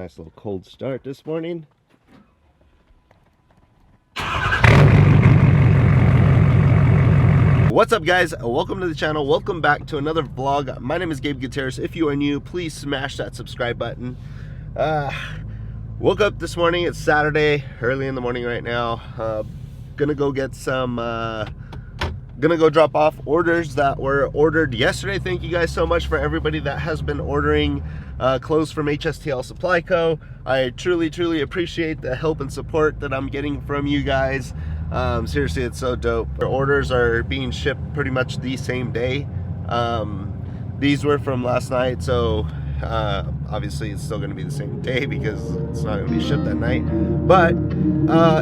nice little cold start this morning. What's up, guys? Welcome to the channel. Welcome back to another vlog. My name is Gabe Gutierrez. If you are new, please smash that subscribe button. Woke up this morning. It's Saturday, early in the morning right now. Gonna go get some gonna go drop off orders that were ordered yesterday. Thank you guys so much for everybody that has been ordering clothes from HSTL Supply Co. I truly appreciate the help and support that I'm getting from you guys. Seriously, it's so dope. Our orders are being shipped pretty much the same day. These were from last night, so obviously it's still going to be the same day because it's not going to be shipped that night. But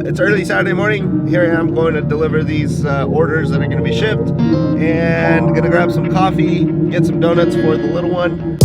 it's early Saturday morning. Here I am going to deliver these orders that are going to be shipped, and going to grab some coffee, get some donuts for the little one.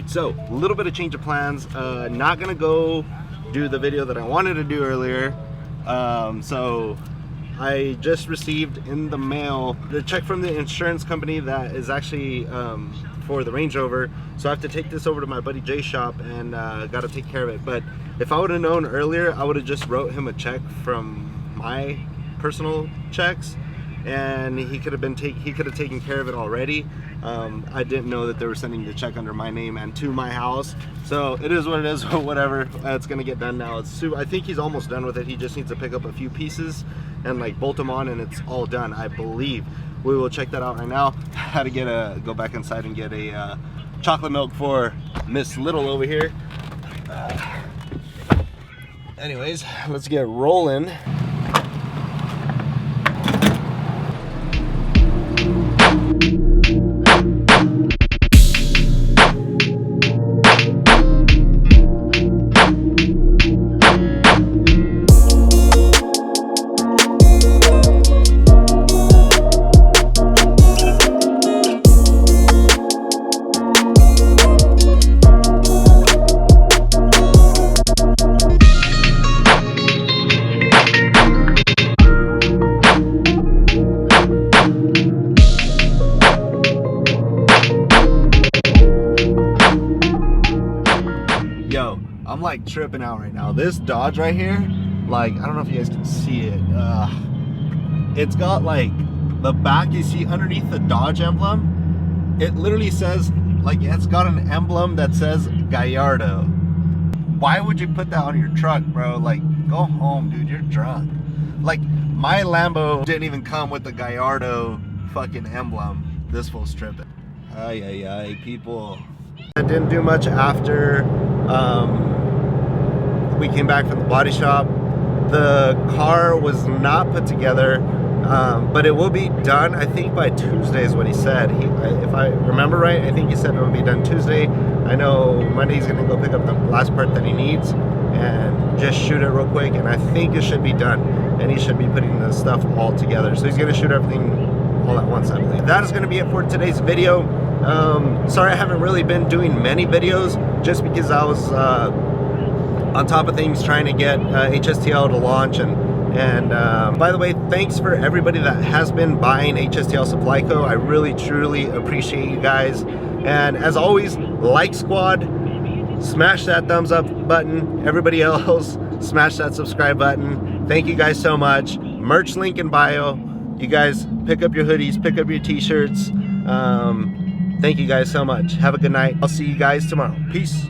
So, a little bit of change of plans. Not gonna go do the video that I wanted to do earlier. So I just received in the mail the check from the insurance company that is actually for the Range Rover. So I have to take this over to my buddy Jay's shop and gotta take care of it. But if I would have known earlier, I would have just wrote him a check from my personal checks, and he could have taken care of it already. I didn't know that they were sending the check under my name and to my house, so it is what it is. Whatever, it's gonna get done now. I think he's almost done with it. He just needs to pick up a few pieces and like bolt them on, and it's all done, I believe. We will check that out right now. Had to go back inside and get a chocolate milk for Miss Little over here. Anyways, let's get rolling. I'm like tripping out right now. This Dodge right here, like, I don't know if you guys can see it. It's got like the back, you see underneath the Dodge emblem, it literally says, like, it's got an emblem that says Gallardo. Why would you put that on your truck, bro? Like, go home, dude, you're drunk. Like, my Lambo didn't even come with the Gallardo fucking emblem. This fool's tripping. Ay, people. I didn't do much after we came back from the body shop. The car was not put together, but it will be done, I think, by Tuesday is what he said. If I remember right, I think he said it will be done Tuesday. I know Monday he's gonna go pick up the last part that he needs and just shoot it real quick, and I think it should be done, and he should be putting the stuff all together. So he's gonna shoot everything all at once, I believe. That is gonna be it for today's video. Sorry I haven't really been doing many videos, just because I was on top of things trying to get HSTL to launch. And by the way, thanks for everybody that has been buying HSTL Supply Co. I really truly appreciate you guys. And as always, like squad, smash that thumbs up button. Everybody else, smash that subscribe button. Thank you guys so much. Merch link in bio. You guys pick up your hoodies, pick up your t-shirts. Thank you guys so much. Have a good night. I'll see you guys tomorrow. Peace.